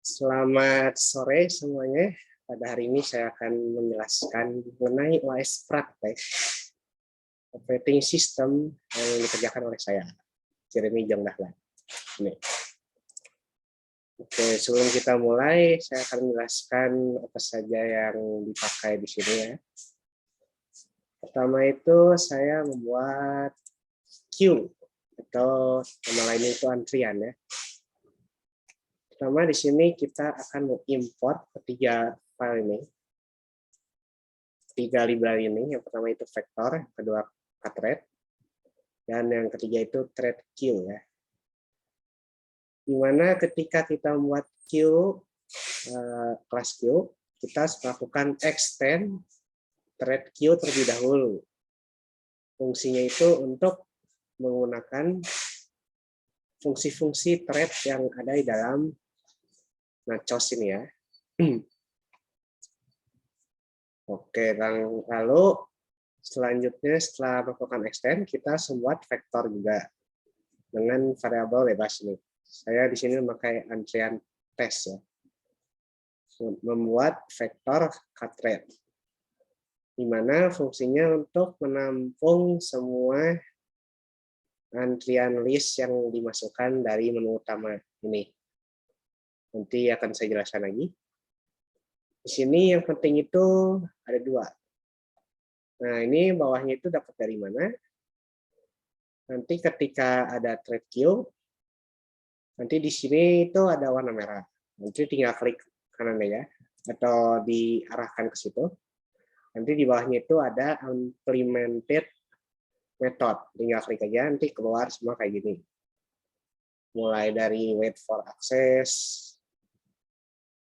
Selamat sore semuanya. Pada hari ini saya akan menjelaskan mengenai OS praktek operating system yang dikerjakan oleh saya, Jeremy Jong Dahlan. Ini. Oke, sebelum kita mulai, saya akan menjelaskan apa saja yang dipakai di sini ya. Pertama itu saya membuat queue atau nama lainnya itu antrian ya. Pertama di sini kita akan mengimport ketiga file ini, tiga library ini. Yang pertama itu vector, yang kedua thread, dan yang ketiga itu thread queue ya. Dimana ketika kita membuat queue, kelas queue, kita harus melakukan extend thread queue terlebih dahulu. Fungsinya itu untuk menggunakan fungsi-fungsi thread yang ada di dalam Nachos ini ya. Oke, lalu selanjutnya setelah melakukan extend, kita membuat vektor juga dengan variabel bebas ini. Saya di sini memakai antrian tes ya. Membuat vektor thread, di mana fungsinya untuk menampung semua antrian list yang dimasukkan dari menu utama ini. Nanti akan saya jelaskan lagi. Di sini yang penting itu ada dua. Nah, ini bawahnya itu dapat dari mana? Nanti ketika ada thread queue, nanti di sini itu ada warna merah. Nanti tinggal klik kanan ya, atau diarahkan ke situ. Nanti di bawahnya itu ada implemented method. Tinggal klik aja, nanti keluar semua kayak gini. Mulai dari wait for access,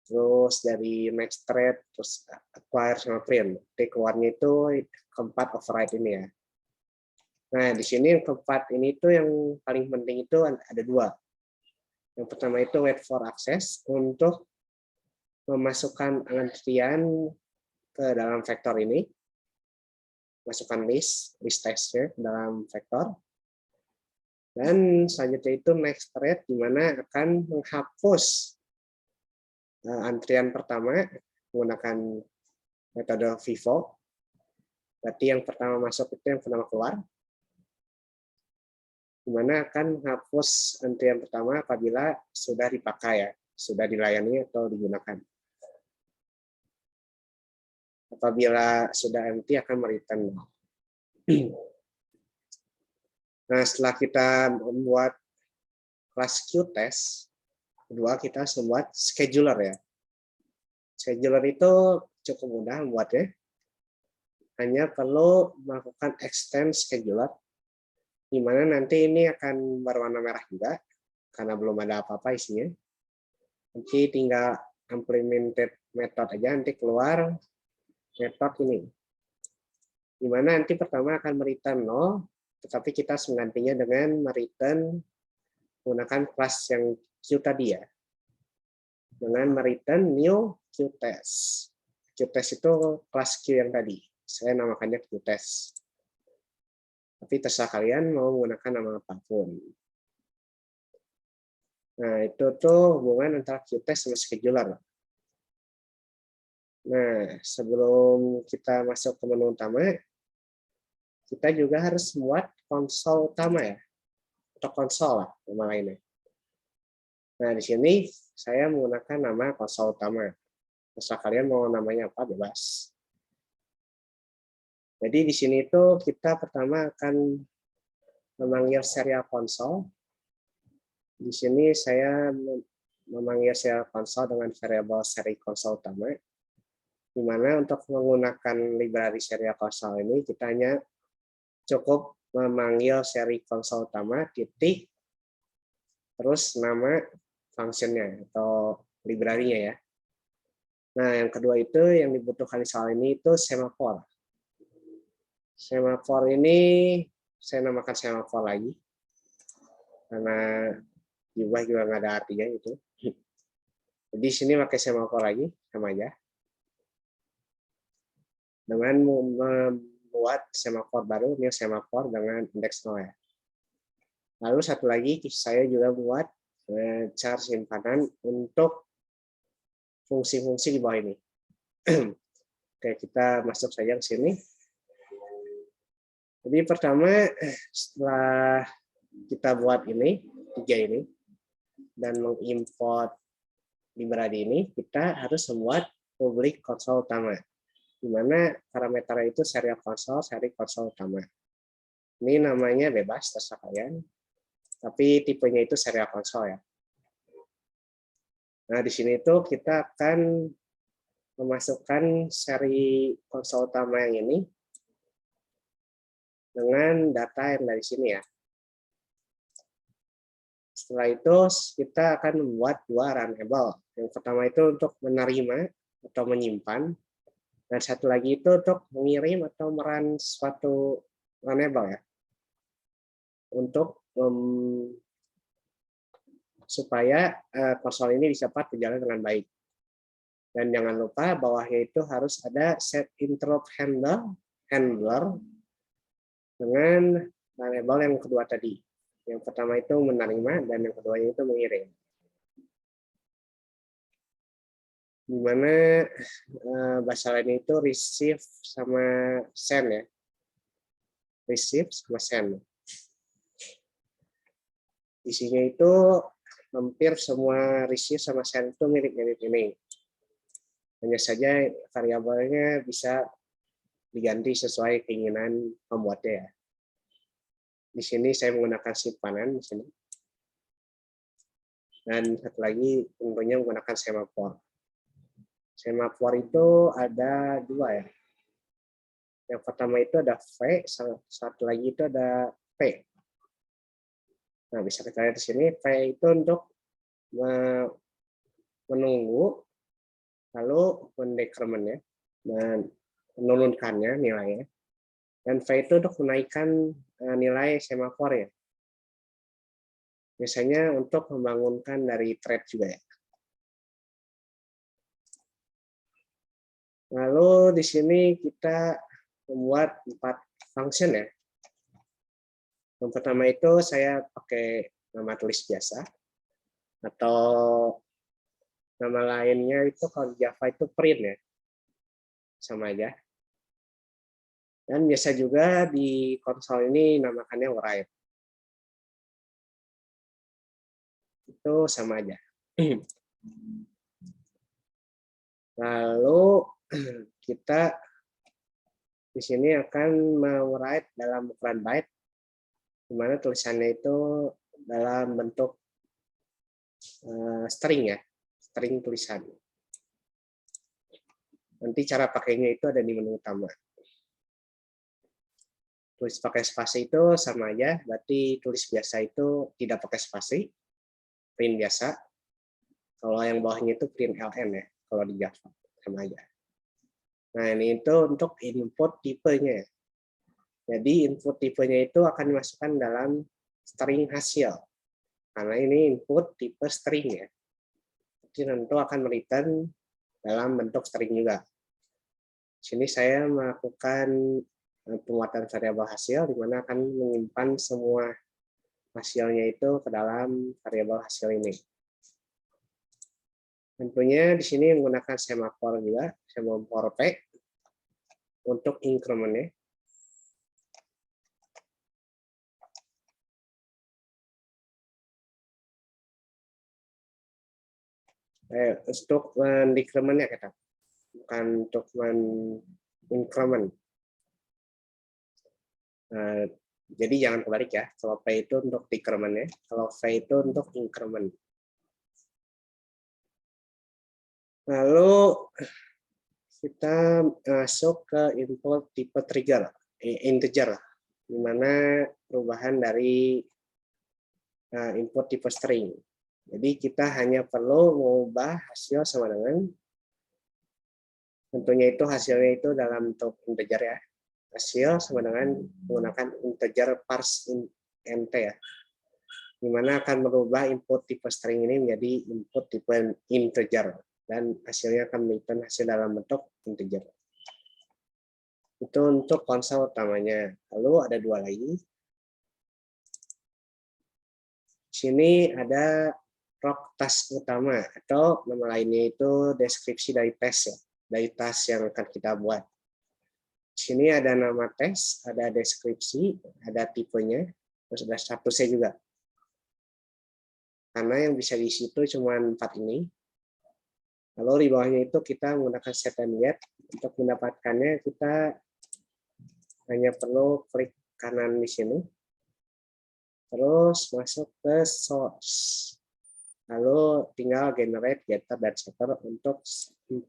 terus dari next thread, terus acquire sama print. Nanti keluarnya itu keempat override ini ya. Nah, di sini yang keempat ini tuh yang paling penting itu ada dua. Yang pertama itu wait for access untuk memasukkan antrian ke dalam vektor ini. Masukkan list testnya ke dalam vektor. Dan selanjutnya itu next thread, di mana akan menghapus antrian pertama menggunakan metode FIFO. Berarti yang pertama masuk itu yang pertama keluar. Di mana akan menghapus antrian pertama apabila sudah dipakai ya, sudah dilayani atau digunakan. Apabila sudah empty akan mereturn. Nah, setelah kita membuat kelas QTest, kedua kita harus membuat scheduler ya. Scheduler itu cukup mudah membuatnya. Hanya perlu melakukan extend scheduler, di mana nanti ini akan berwarna merah juga, karena belum ada apa-apa isinya. Nanti tinggal implemented method aja, nanti keluar method ini. Di mana nanti pertama akan mereturn 0, tetapi kita menggantinya dengan mereturn menggunakan kelas yang Q tadi ya. Dengan mereturn new QTest. QTest itu kelas Q yang tadi. Saya namakannya QTest. Tapi terserah kalian mau menggunakan nama apapun. Nah, itu tuh hubungan antara QTest sama scheduler. Nah, sebelum kita masuk ke menu utama, kita juga harus membuat konsol utama ya, atau konsol lah nama lainnya. Nah, di sini saya menggunakan nama konsol utama. Terserah kalian mau namanya apa, bebas. Jadi di sini itu kita pertama akan memanggil serial konsol. Di sini saya memanggil serial konsol dengan variabel seri konsol utama. Di mana untuk menggunakan library serial konsol ini kita hanya cukup memanggil seri konsol utama titik terus nama functionnya atau library-nya ya. Nah, yang kedua itu yang dibutuhkan soal ini itu semafor. Semafor ini saya namakan semafor lagi karena diubah juga nggak ada artinya itu. Jadi di sini pakai semafor lagi sama aja. Dengan membuat semafor baru, new semafor dengan indeks 0 ya. Lalu satu lagi saya juga buat char simpanan untuk fungsi-fungsi di bawah ini. Oke, kita masuk saja ke sini. Jadi pertama, setelah kita buat ini, 3 ini, dan mengimport library ini, kita harus membuat public console utama, di mana parameternya itu serial console, seri console utama. Ini namanya bebas, terserah kalian, tapi tipenya itu serial console ya. Nah, di sini itu kita akan memasukkan seri konsol utama yang ini dengan data yang dari sini ya. Setelah itu kita akan membuat 2 runnable. Yang pertama itu untuk menerima atau menyimpan, dan satu lagi itu untuk mengirim atau merun suatu runnable ya, untuk supaya konsol ini dapat berjalan dengan baik. Dan jangan lupa bawahnya itu harus ada set interrupt handler dengan variabel yang kedua tadi. Yang pertama itu menerima dan yang keduanya itu mengirim. Di mana bahasa lain itu receive sama send ya. Receive sama send. Isinya itu hampir semua receive sama send itu mirip-mirip ini. Hanya saja variabelnya bisa diganti sesuai keinginan pembuatnya ya. Di sini saya menggunakan simpanan di sini. Dan satu lagi tentunya menggunakan semafor. Semafor itu ada 2 ya. Yang pertama itu ada V, satu lagi itu ada P. Nah, bisa kita lihat di sini, V itu untuk menunggu, lalu mendekremen ya, dan menurunkannya nilainya. Dan V itu untuk menaikkan nilai semafor ya. Biasanya untuk membangunkan dari thread juga ya. Lalu di sini kita membuat 4 function ya. Yang pertama itu saya pakai nama tulis biasa, atau nama lainnya itu kalau di Java itu print ya, sama aja. Dan biasa juga di konsol ini namakannya write. Itu sama aja. Lalu kita di sini akan mewrite dalam ukuran byte, di mana tulisannya itu dalam bentuk string ya, string tulisan. Nanti cara pakainya itu ada di menu utama. Tulis pakai spasi itu sama aja, berarti tulis biasa itu tidak pakai spasi, print biasa. Kalau yang bawahnya itu print ln ya, kalau di Java sama aja. Nah, ini itu untuk input tipenya. Jadi input tipenya itu akan dimasukkan dalam string hasil. Karena ini input tipe string ya. Jadi tentu akan return dalam bentuk string juga. Di sini saya melakukan penguatan variabel hasil, di mana akan menyimpan semua hasilnya itu ke dalam variabel hasil ini. Tentunya di sini menggunakan semafor juga, semafor P untuk increment-nya. Untuk decrement-nya kita, bukan untuk increment. Jadi jangan kebalik ya, kalau P itu untuk decrement-nya, kalau V itu untuk increment. Lalu kita masuk ke input tipe trigger, integer, di mana perubahan dari input tipe string. Jadi kita hanya perlu mengubah hasil sama dengan, tentunya itu hasilnya itu dalam bentuk integer ya. Hasil sama dengan menggunakan integer parse int ya, di mana akan merubah input tipe string ini menjadi input tipe integer, dan hasilnya akan menjadi hasil dalam bentuk integer. Itu untuk konsol utamanya. Lalu ada 2 lagi. Di sini ada prok task utama, atau nama lainnya itu deskripsi dari tes ya, dari task yang akan kita buat. Di sini ada nama tes, ada deskripsi, ada tipenya, terus ada statusnya juga. Karena yang bisa di situ cuma 4 ini. Lalu di bawahnya itu kita menggunakan set and get. Untuk mendapatkannya kita hanya perlu klik kanan di sini. Terus masuk ke source. Lalu tinggal generate, getter, dan setter untuk 4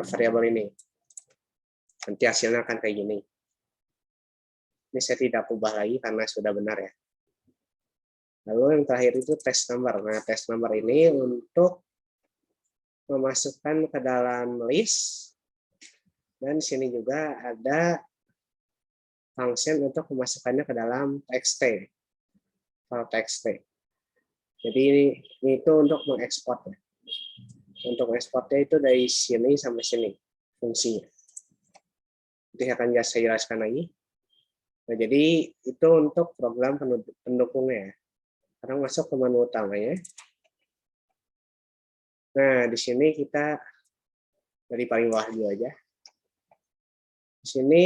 variabel ini. Nanti hasilnya akan kayak gini. Ini saya tidak ubah lagi karena sudah benar ya. Lalu yang terakhir itu test number. Nah, test number ini untuk memasukkan ke dalam list. Dan di sini juga ada function untuk memasukkannya ke dalam txt. File txt. Jadi ini itu untuk mengekspor. Untuk ekspornya itu dari sini sampai sini fungsinya. Nanti akan saya jelaskan lagi. Nah, jadi itu untuk program pendukungnya. Sekarang masuk ke menu utamanya. Nah, di sini kita dari paling bawah dulu aja. Di sini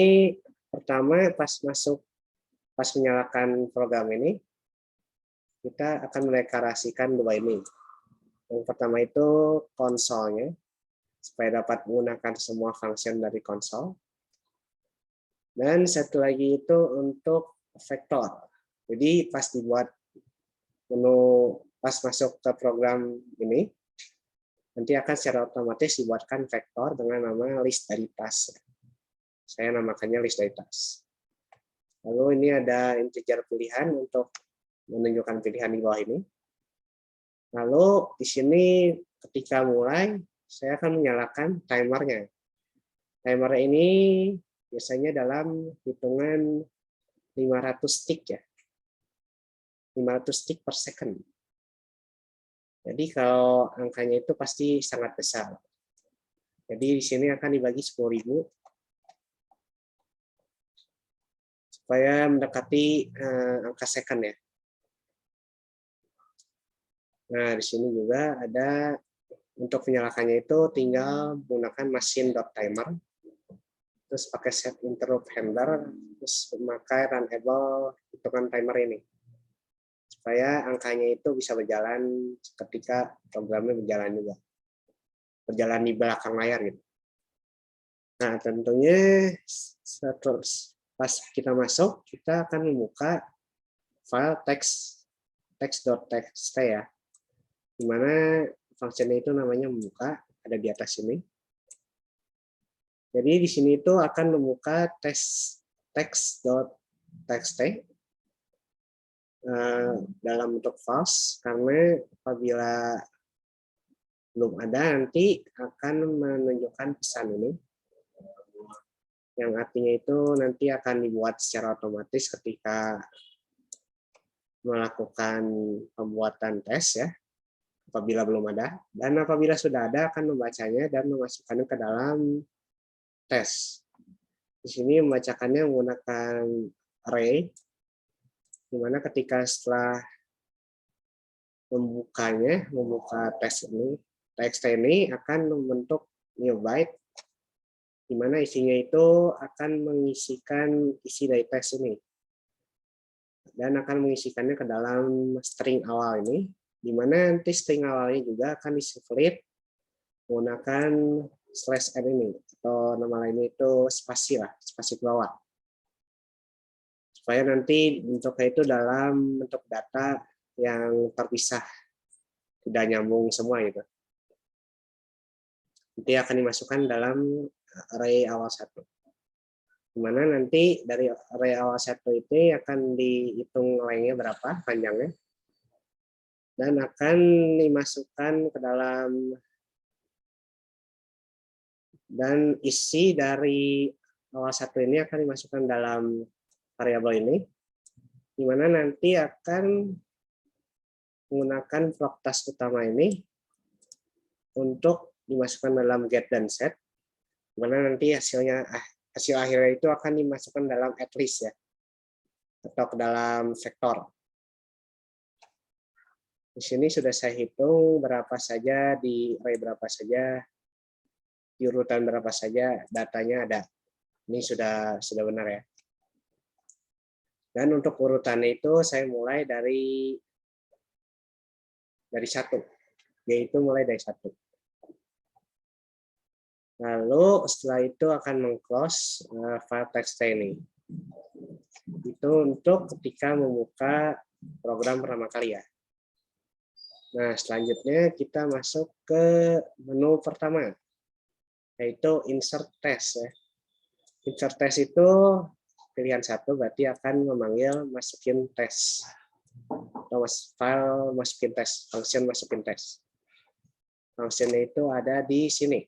pertama pas menyalakan program ini, kita akan mendeklarasikan 2 ini. Yang pertama itu konsolnya, supaya dapat menggunakan semua function dari konsol. Dan satu lagi itu untuk vektor. Jadi pas dibuat menu, pas masuk ke program ini, nanti akan secara otomatis dibuatkan vektor dengan nama list dari task. Saya namakannya list dari task. Lalu ini ada integer pilihan untuk menunjukkan pilihan di bawah ini. Lalu di sini ketika mulai, saya akan menyalakan timernya. Timer ini biasanya dalam hitungan 500 tick ya. 500 tick per second. Jadi kalau angkanya itu pasti sangat besar. Jadi di sini akan dibagi 10.000 supaya mendekati angka second ya. Nah, di sini juga ada untuk menyalakannya itu tinggal menggunakan machine.timer, terus pakai set interrupt handler, terus memakai runable hitungan timer ini. Supaya angkanya itu bisa berjalan ketika programnya berjalan juga. Berjalan di belakang layar gitu. Nah, tentunya pas kita masuk, kita akan membuka file text.txt ya. Di mana fungsinya itu namanya membuka, ada di atas sini. Jadi di sini itu akan membuka text.txt dalam bentuk false, karena apabila belum ada nanti akan menunjukkan pesan ini, yang artinya itu nanti akan dibuat secara otomatis ketika melakukan pembuatan tes ya, apabila belum ada, dan apabila sudah ada akan membacanya dan memasukkannya ke dalam tes. Di sini membacakannya menggunakan array, di mana ketika setelah membuka tes ini, txt ini akan membentuk new byte, di mana isinya itu akan mengisikan isi dari tes ini, dan akan mengisikannya ke dalam string awal ini, di mana nanti string awalnya juga akan di-split menggunakan /n ini, atau nama lainnya itu spasi lah, spasi ke bawah. Supaya nanti bentuknya itu dalam bentuk data yang terpisah, tidak nyambung semua gitu. Nanti akan dimasukkan dalam array awal 1. Dimana nanti dari array awal 1 itu akan dihitung lengthnya berapa, panjangnya, dan akan dimasukkan ke dalam, dan isi dari awal 1 ini akan dimasukkan dalam variabel ini, di mana nanti akan menggunakan prok task utama ini untuk dimasukkan dalam get dan set, di mana nanti hasil akhirnya itu akan dimasukkan dalam at least ya, atau ke dalam vektor. Di sini sudah saya hitung berapa saja, di array berapa saja, di urutan berapa saja, datanya ada. Ini sudah benar ya. Dan untuk urutannya itu saya mulai dari 1, yaitu mulai dari 1. Lalu setelah itu akan meng-close file text ini. Itu untuk ketika membuka program pertama kali ya. Nah, selanjutnya kita masuk ke menu pertama, yaitu insert test ya. Insert test itu pilihan 1 berarti akan memanggil masukin tes. Atau file masukin tes, function masukin tes. Functionnya itu ada di sini.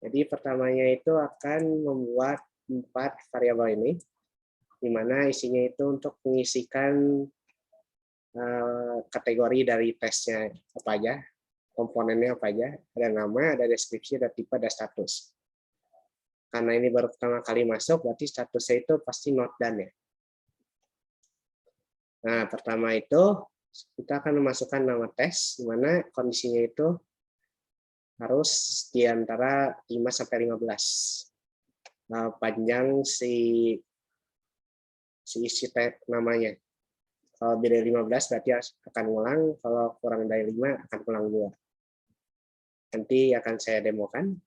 Jadi pertamanya itu akan membuat 4 variabel ini, di mana isinya itu untuk mengisikan kategori dari tesnya apa aja, komponennya apa aja, ada nama, ada deskripsi, ada tipe, ada status. Karena ini baru pertama kali masuk, berarti statusnya itu pasti not done ya. Nah, pertama itu kita akan memasukkan nama tes, di mana kondisinya itu harus di antara 5 sampai 15. Panjang si isi tag namanya. Kalau lebih dari 15 berarti akan ulang, kalau kurang dari 5 akan ulang 2. Nanti akan saya demokan.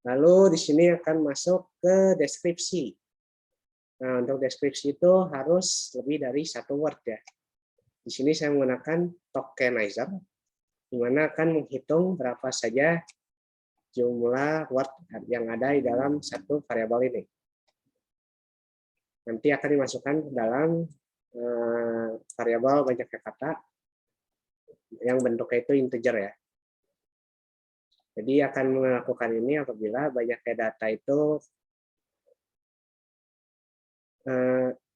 Lalu di sini akan masuk ke deskripsi. Nah, untuk deskripsi itu harus lebih dari 1 word ya. Di sini saya menggunakan tokenizer, di mana akan menghitung berapa saja jumlah word yang ada di dalam satu variabel ini. Nanti akan dimasukkan ke dalam variabel banyaknya kata yang bentuknya itu integer ya. Jadi akan melakukan ini apabila banyaknya data itu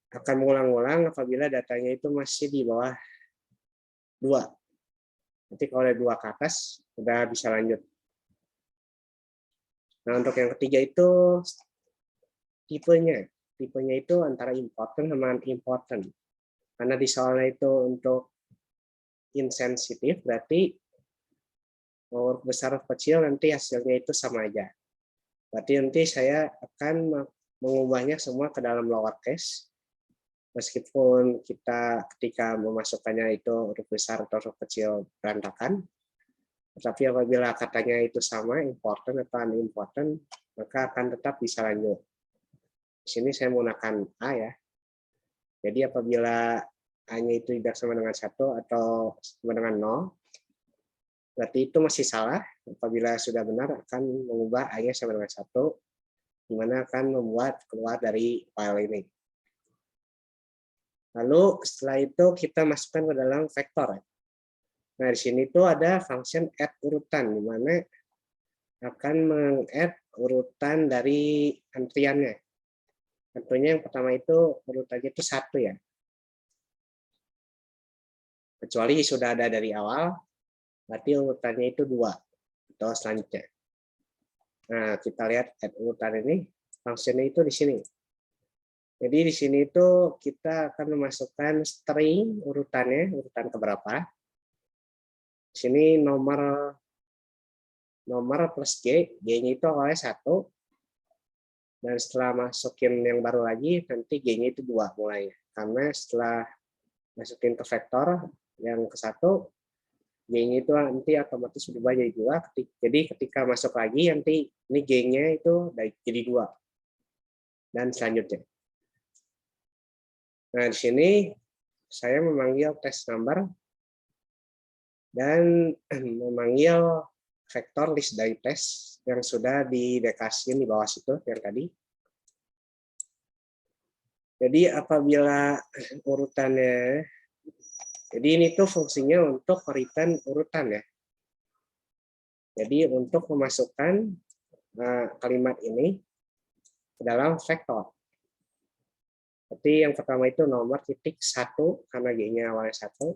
akan mengulang-ulang apabila datanya itu masih di bawah 2. Nanti kalau ada 2 ke atas udah bisa lanjut. Nah, untuk yang ketiga itu tipenya. Tipenya itu antara important sama unimportant. Karena di soalnya itu untuk insensitif, berarti huruf besar huruf kecil nanti hasilnya itu sama aja. Berarti nanti saya akan mengubahnya semua ke dalam lowercase. Meskipun kita ketika memasukkannya itu huruf besar atau huruf kecil berantakan, tetapi apabila katanya itu sama, important atau unimportant, maka akan tetap bisa lanjut. Di sini saya menggunakan A ya. Jadi apabila A-nya itu tidak sama dengan 1 atau sama dengan 0, berarti itu masih salah. Apabila sudah benar akan mengubah A-nya sama dengan 1, di mana akan membuat keluar dari file ini. Lalu setelah itu kita masukkan ke dalam vektor. Nah, di sini tuh ada function add urutan, di mana akan meng-add urutan dari antriannya. Tentunya yang pertama itu urutannya itu 1 ya. Kecuali sudah ada dari awal, berarti urutannya itu 2 atau selanjutnya. Nah, kita lihat add urutan ini, fungsinya itu di sini. Jadi di sini itu kita akan memasukkan string urutannya, urutan keberapa. Di sini nomor plus G-nya itu awalnya 1. Dan setelah masukin yang baru lagi, nanti G-nya itu 2 mulainya. Karena setelah masukin ke vektor yang ke 1, G-nya itu nanti otomatis berubah jadi 2. Jadi ketika masuk lagi, nanti ini G-nya itu jadi 2. Dan selanjutnya. Nah, di sini saya memanggil test number dan memanggil vektor list dari test yang sudah didekasiin di bawah situ yang tadi. Jadi apabila urutannya, jadi ini tuh fungsinya untuk return urutan ya. Jadi untuk memasukkan kalimat ini ke dalam vektor. Jadi yang pertama itu nomor titik 1 karena G-nya awalnya 1.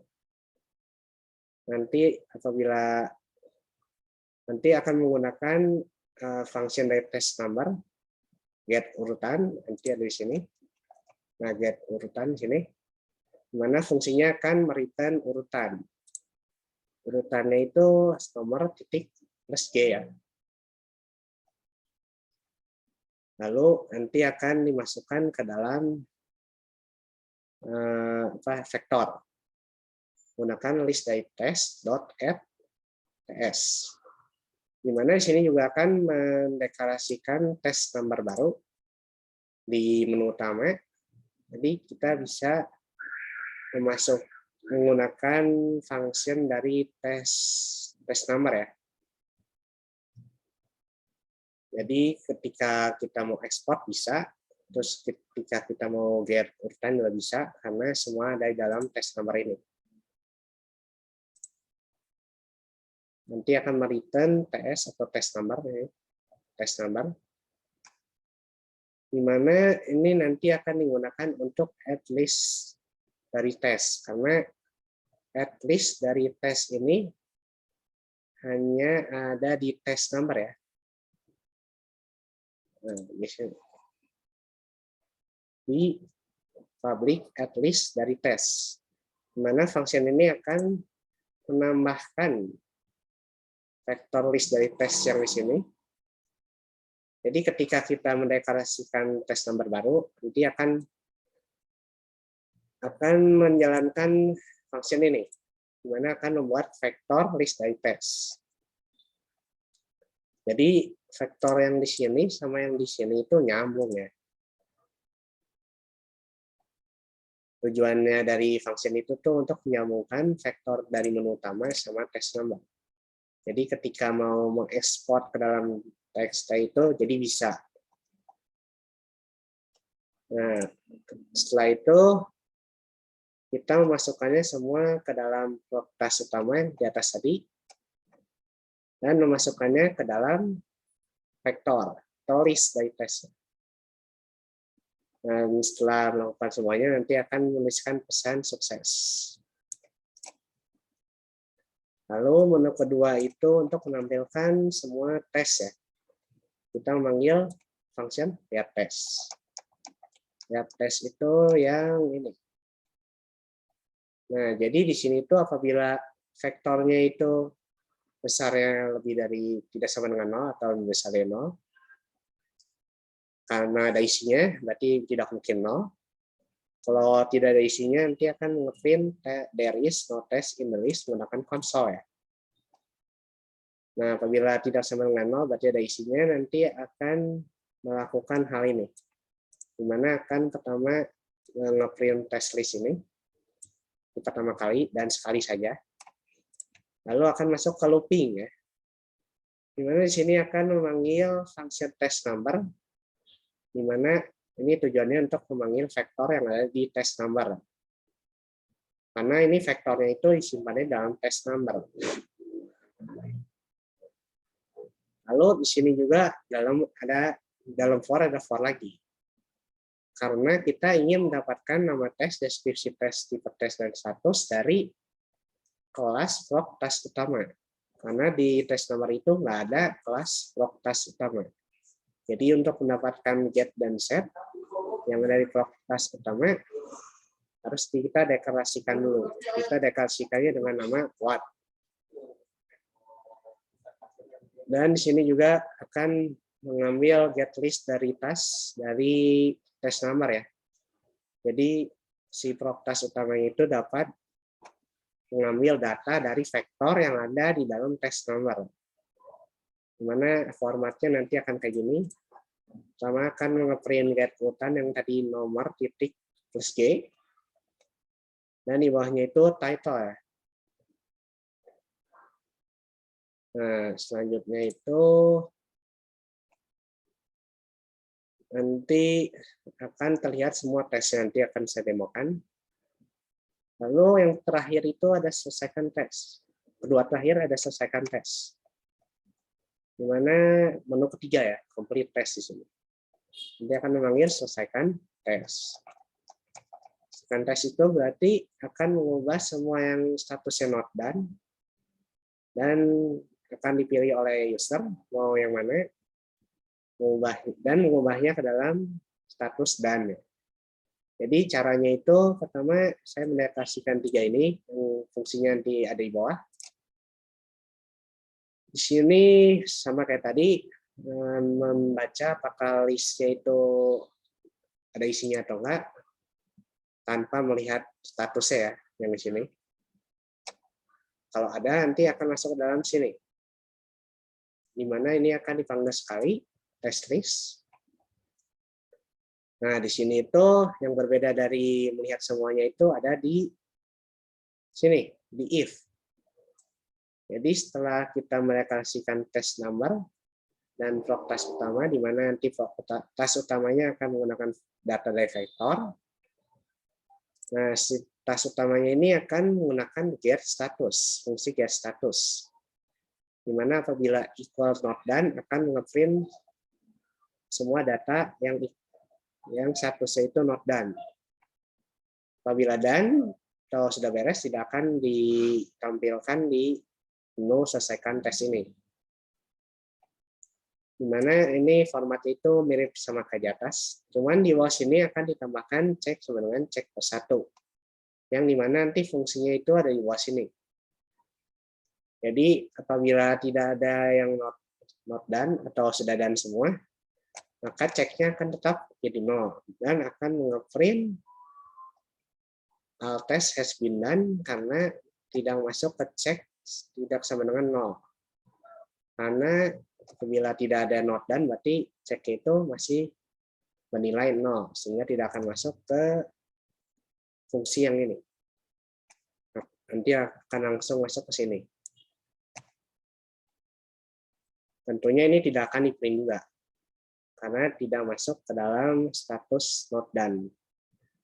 Nanti apabila akan menggunakan function dari test number, get urutan, nanti ada di sini. Nah, get urutan di sini. di mana fungsinya akan mereturn urutan. Urutannya itu nomor titik plus G ya. Lalu nanti akan dimasukkan ke dalam vektor menggunakan list dari test.add ts. Di mana di sini juga akan mendeklarasikan test number baru di menu utama. Jadi kita bisa menggunakan function dari test number ya. Jadi ketika kita mau ekspor bisa, terus ketika kita mau get urutan juga bisa, karena semua ada di dalam test number ini. Nanti akan mereturn TS atau test number, di mana ini nanti akan digunakan untuk add list dari tes, karena add list dari tes ini hanya ada di test number ya. Nah, di public add list dari tes, di mana function ini akan menambahkan vektor list dari tes yang di sini. Jadi ketika kita mendeklarasikan tes number baru, nanti akan menjalankan function ini, di mana akan membuat vektor list dari tes. Jadi vektor yang di sini sama yang di sini itu nyambung ya. Tujuannya dari function itu tuh untuk menyambungkan vektor dari menu utama sama test number. Jadi ketika mau mengekspor ke dalam teks itu, jadi bisa. Nah, setelah itu kita memasukkannya semua ke dalam propertas utama yang di atas tadi, dan memasukkannya ke dalam vektor atau list dari tes. Dan setelah melakukan semuanya, nanti akan menuliskan pesan sukses. Lalu menu kedua itu untuk menampilkan semua tes ya. Kita memanggil function lihat tes. Lihat tes itu yang ini. Nah, jadi di sini itu apabila vektornya itu besarnya lebih dari tidak sama dengan 0 atau lebih besar dari 0, karena ada isinya, berarti tidak mungkin 0. Kalau tidak ada isinya, nanti akan nge-print there is no test in the list menggunakan console ya. Nah, apabila tidak sama dengan 0, berarti ada isinya, nanti akan melakukan hal ini. Di mana akan pertama nge-print test list ini, di pertama kali, dan sekali saja. Lalu akan masuk ke looping ya. Di mana di sini akan memanggil function test number, di mana ini tujuannya untuk memanggil vektor yang ada di test number. Karena ini vektornya itu disimpannya dalam test number. Lalu di sini juga dalam for ada for lagi. Karena kita ingin mendapatkan nama tes, deskripsi tes, tipe tes, dan status dari kelas propertas utama. Karena di test number itu nggak ada kelas propertas utama. Jadi untuk mendapatkan get dan set yang dari propertas utama harus kita deklarasikan dulu. Kita deklarasikannya dengan nama what. Dan di sini juga akan mengambil get list dari tas dari test number ya. Jadi si propertas utamanya itu dapat mengambil data dari vektor yang ada di dalam test number. Dimana formatnya nanti akan kayak gini. Sama akan nge-print get urutan yang tadi nomor titik plus G. Dan di bawahnya itu title ya. Nah, selanjutnya itu nanti akan terlihat semua tes yang nanti akan saya demokan. Lalu yang terakhir itu ada selesaikan tes. Kedua terakhir ada selesaikan tes. Di mana menu ketiga ya, complete test di sini. Nanti akan memanggil selesaikan tes. Selesaikan tes itu berarti akan mengubah semua yang statusnya not done dan akan dipilih oleh user mau yang mana, mengubahnya ke dalam status done. Jadi caranya itu pertama saya mendeklarasikan 3 ini, yang fungsinya nanti ada di bawah. Di sini sama kayak tadi, membaca apakah listnya itu ada isinya atau enggak, tanpa melihat statusnya ya, yang di sini. Kalau ada nanti akan masuk ke dalam sini. Di mana ini akan dipanggil sekali, test list. Nah, di sini itu yang berbeda dari melihat semuanya itu ada di sini, di if. Jadi setelah kita mendeklarasikan test number dan flock task utama, di mana nanti flock task utamanya akan menggunakan data dari vektor. Nah, si task utamanya ini akan menggunakan get status, fungsi get status. Di mana apabila equal not done akan nge-print semua data yang statusnya itu not done. Apabila done atau sudah beres, tidak akan ditampilkan di menu selesaikan tes ini. Dimana ini format itu mirip sama kayak di atas, cuman di bawah sini akan ditambahkan cek sama dengan cek per satu, yang dimana nanti fungsinya itu ada di bawah sini. Jadi apabila tidak ada yang not done atau sudah done semua, maka ceknya akan tetap jadi 0 dan akan nge-print all test has been done karena tidak masuk ke cek tidak sama dengan 0. Karena apabila tidak ada not done berarti cek itu masih bernilai 0 sehingga tidak akan masuk ke fungsi yang ini. Nanti akan langsung masuk ke sini. Tentunya ini tidak akan di-print juga karena tidak masuk ke dalam status not done.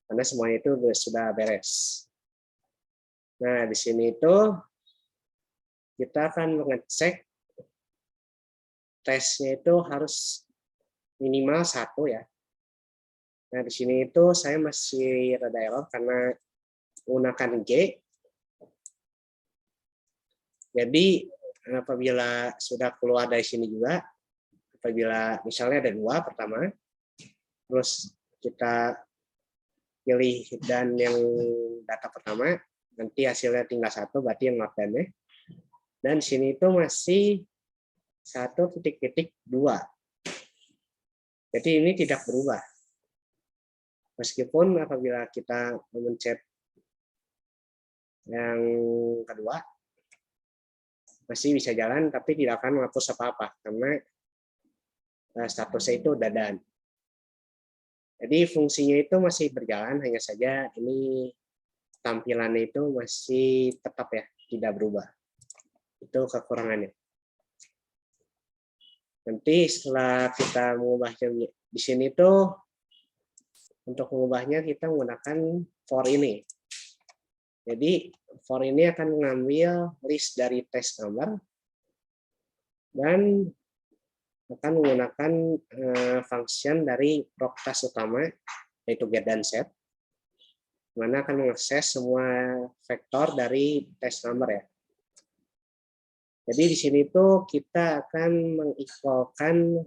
Karena semuanya itu sudah beres. Nah, di sini itu kita akan mengecek tesnya itu harus minimal 1 ya. Nah, di sini itu saya masih rada error karena menggunakan G. Jadi apabila sudah keluar dari sini juga, apabila misalnya ada 2 pertama, terus kita pilih dan yang data pertama, nanti hasilnya tinggal 1, berarti yang not done-nya. Dan di sini itu masih 1.2. Jadi ini tidak berubah. Meskipun apabila kita mencet yang kedua, masih bisa jalan, tapi tidak akan menghapus apa-apa, karena statusnya itu udah done. Jadi fungsinya itu masih berjalan, hanya saja ini tampilannya itu masih tetap ya, tidak berubah. Itu kekurangannya. Nanti setelah kita mengubahnya di sini tuh, untuk mengubahnya kita menggunakan for ini. Jadi for ini akan mengambil list dari test number dan akan menggunakan function dari proc task utama, yaitu get dan set, mana akan mengakses semua vektor dari test number ya. Jadi di sini tuh kita akan mengequalkan,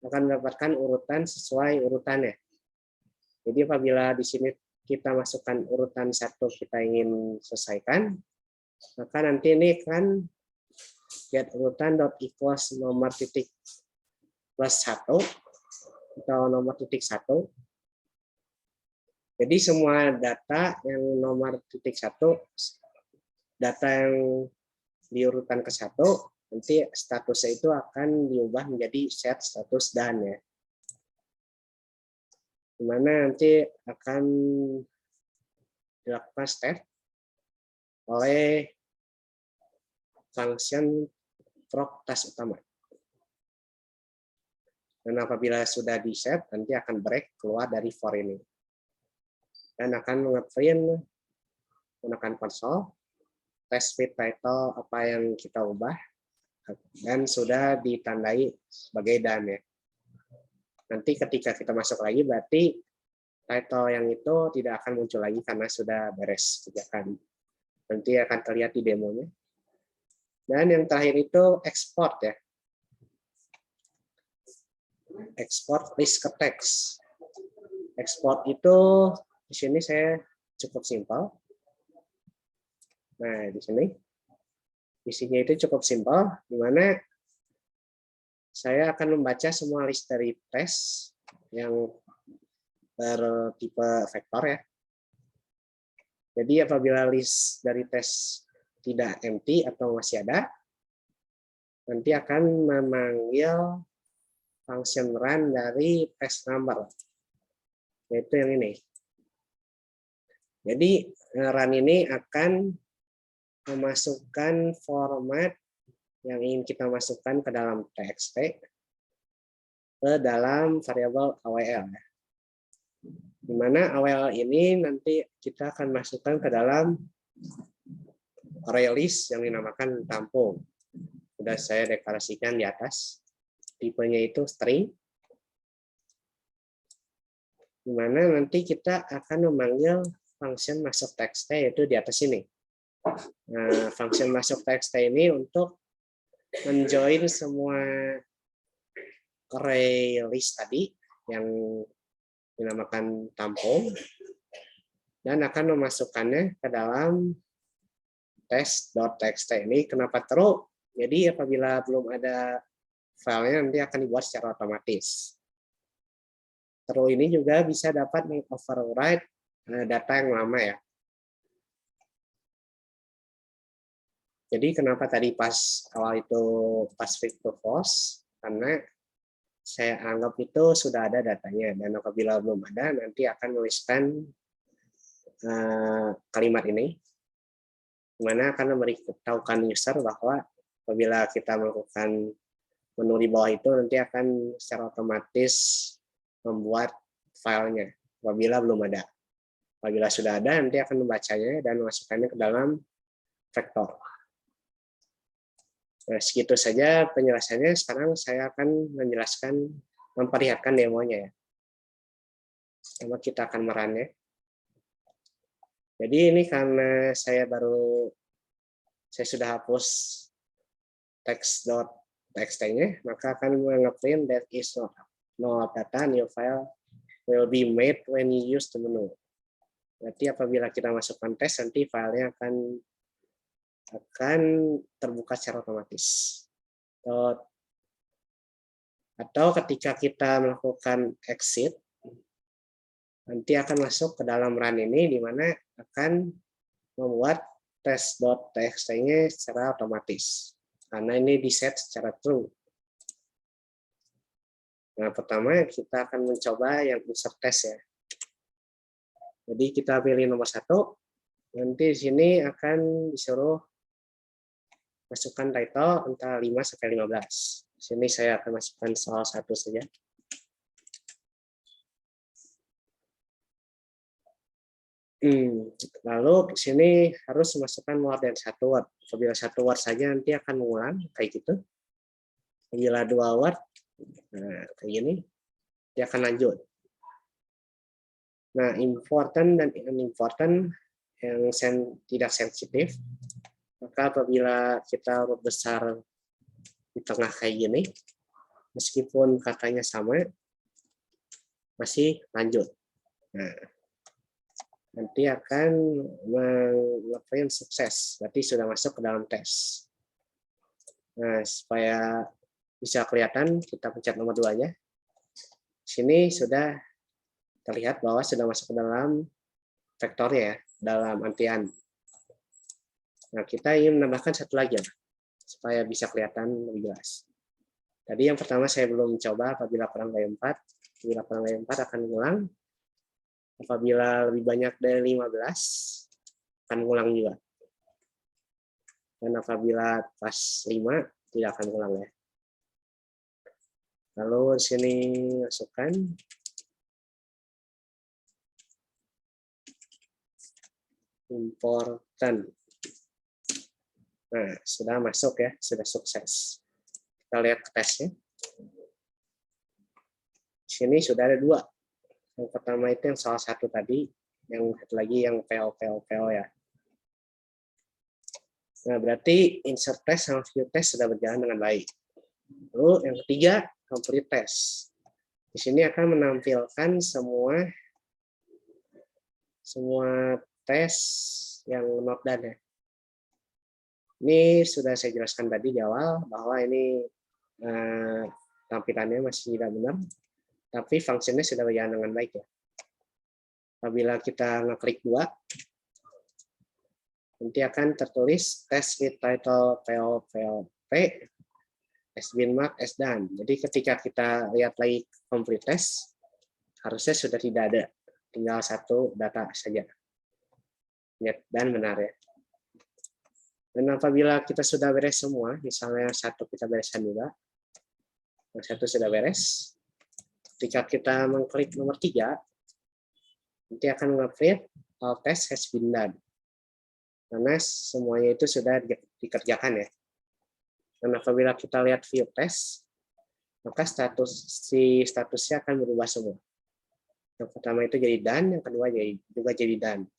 akan mendapatkan urutan sesuai urutannya. Jadi apabila di sini kita masukkan urutan 1 kita ingin selesaikan, maka nanti ini akan get urutan dot equals nomor titik plus 1 atau nomor titik 1. Jadi semua data yang nomor titik 1, data yang di urutan ke-1, nanti statusnya itu akan diubah menjadi set status done ya. Dimana nanti akan dilakukan step oleh function proc task utama. Dan apabila sudah di set, nanti akan break keluar dari for ini. Dan akan nge-print menggunakan console, test fit title apa yang kita ubah, dan sudah ditandai sebagai done ya. Nanti ketika kita masuk lagi, berarti title yang itu tidak akan muncul lagi karena sudah beres kerjakan. Nanti akan terlihat di demonya. Dan yang terakhir itu export ya. Export list ke text. Export itu Di sini saya cukup simpel. Nah, di sini isinya itu cukup simpel, di mana saya akan membaca semua list dari tes yang bertipe vektor ya. Jadi apabila list dari tes tidak empty atau masih ada, nanti akan memanggil function run dari test number, yaitu yang ini. Jadi run ini akan memasukkan format yang ingin kita masukkan ke dalam txt ke dalam variabel AWL. Di mana AWL ini nanti kita akan masukkan ke dalam array list yang dinamakan tampung. Sudah saya deklarasikan di atas. Tipenya itu string. Di mana nanti kita akan memanggil function masuk txt yaitu di atas ini. Nah, function masuk txt ini untuk menjoin semua array list tadi yang dinamakan tampung dan akan memasukkannya ke dalam test.txt ini. Kenapa true? Jadi apabila belum ada filenya nanti akan dibuat secara otomatis. True ini juga bisa dapat mengoverride data yang lama ya. Jadi kenapa tadi pas awal itu pas fit to false? Karena saya anggap itu sudah ada datanya, dan apabila belum ada nanti akan menuliskan kalimat ini, di mana akan memberitahukan user bahwa apabila kita melakukan menu di bawah itu nanti akan secara otomatis membuat filenya apabila belum ada. Apabila sudah ada nanti akan membacanya dan memasukkannya ke dalam vektor. Nah, segitu saja penjelasannya. Sekarang saya akan menjelaskan, memperlihatkan demonya ya. Pertama kita akan merunnya. Jadi ini karena saya sudah hapus text.txt-nya, maka akan nge-print that is no data, new file will be made when you use the menu. Berarti apabila kita masukkan tes, nanti filenya akan terbuka secara otomatis. Atau ketika kita melakukan exit, nanti akan masuk ke dalam run ini, di mana akan membuat test.txt-nya secara otomatis. Karena ini di-set secara true. Nah, pertama kita akan mencoba yang insert test ya. Jadi kita pilih nomor 1, nanti di sini akan disuruh masukkan title antara 5 sampai 15. Di sini saya akan masukkan salah satu saja. Lalu di sini harus masukkan more than 1 word. Apabila 1 word saja nanti akan mengulang kayak gitu. Apabila 2 word, nah kayak gini, dia akan lanjut. Nah, important dan unimportant yang tidak sensitif, maka apabila kita huruf besar di tengah kayak gini, meskipun katanya sama, masih lanjut. Nah, nanti akan nge-print sukses, berarti sudah masuk ke dalam tes. Nah, supaya bisa kelihatan, kita pencet nomor 2-nya. Sini sudah terlihat bahwa sudah masuk ke dalam vektornya ya, dalam antian. Nah, kita ingin menambahkan satu lagi ya, supaya bisa kelihatan lebih jelas. Tadi yang pertama saya belum mencoba apabila kurang dari 4. Apabila kurang dari 4 akan mengulang. Apabila lebih banyak dari 15 akan mengulang juga. Dan apabila pas 5 tidak akan mengulang ya. Lalu di sini masukkan important. Nah, sudah masuk ya, sudah sukses. Kita lihat tesnya. Di sini sudah ada 2. Yang pertama itu yang salah satu tadi, yang satu lagi yang PO ya. Nah, berarti insert test sama view test sudah berjalan dengan baik. Lalu yang ketiga, complete test. Di sini akan menampilkan semua semua tes yang not done ya. Ini sudah saya jelaskan tadi di awal bahwa ini tampilannya masih tidak benar, tapi fungsinya sudah berjalan dengan baik ya. Apabila kita ngeklik 2, nanti akan tertulis test with title PLP has been marked as done. Jadi ketika kita lihat lagi complete test, harusnya sudah tidak ada, tinggal satu data saja. Dan benar ya. Dan apabila kita sudah beres semua, misalnya satu kita bereskan juga, yang satu sudah beres, ketika kita mengklik nomor 3, nanti akan nge-print all test has been done. Karena semuanya itu sudah dikerjakan ya. Dan apabila kita lihat view test, maka statusnya akan berubah semua. Yang pertama itu jadi done, yang kedua juga jadi done.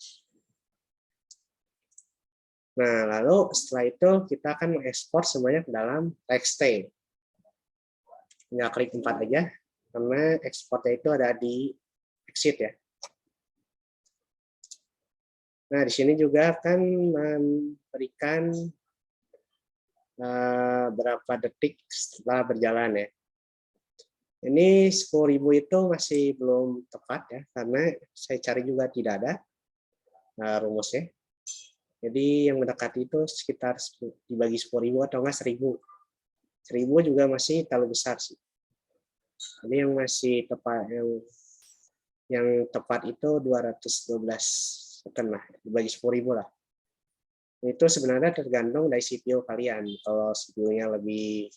Nah, lalu setelah itu kita akan mengekspor semuanya ke dalam TXT. Tinggal klik 4 aja, karena ekspornya itu ada di exit ya. Nah, di sini juga akan memberikan berapa detik setelah berjalan ya. Ini 10.000 itu masih belum tepat ya, karena saya cari juga tidak ada rumusnya. Jadi yang mendekati itu sekitar dibagi 10.000 atau enggak 1.000. 1.000 juga masih terlalu besar sih. Jadi yang masih tepat, yang tepat itu 212 second lah, dibagi 10.000 lah. Itu sebenarnya tergantung dari CPU kalian. Kalau CPU-nya lebih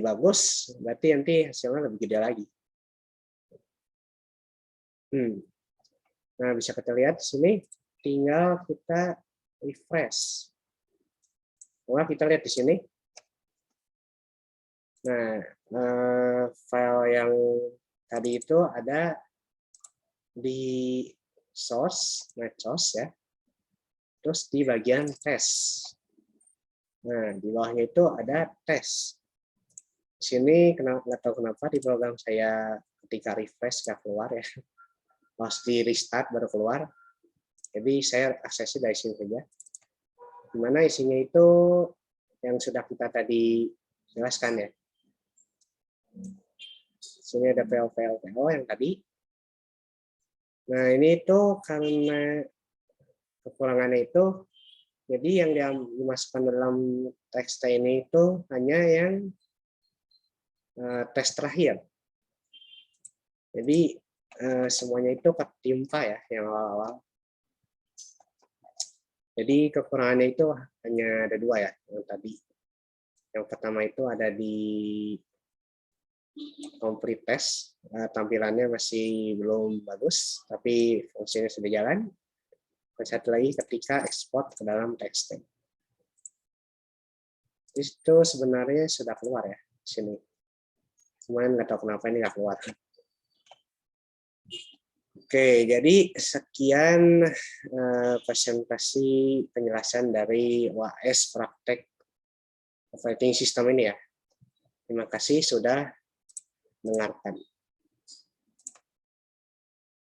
bagus, berarti nanti hasilnya lebih gede lagi. Nah, bisa kita lihat di sini, tinggal kita refresh. Wah, kita lihat di sini. Nah, file yang tadi itu ada di source, net source ya. Terus di bagian tes. Nah, di bawahnya itu ada tes. Di sini nggak tahu kenapa di program saya ketika refresh nggak keluar ya. Harus di restart baru keluar. Jadi saya aksesnya dari sini saja. Dimana isinya itu yang sudah kita tadi jelaskan ya. Di sini ada PO yang tadi. Nah, ini itu karena kekurangannya itu, jadi yang dimasukkan dalam teks ini itu hanya yang tes terakhir. Jadi semuanya itu ketimpa ya yang awal-awal. Jadi kekurangannya itu hanya ada 2 ya yang tadi. Yang pertama itu ada di complete test, tampilannya masih belum bagus, tapi fungsinya sudah jalan. Dan satu lagi ketika ekspor ke dalam text. Itu sebenarnya sudah keluar ya di sini. Cuman nggak tahu kenapa ini nggak keluar. Oke, jadi sekian presentasi penjelasan dari OAS praktek operating system ini ya. Terima kasih sudah mendengarkan.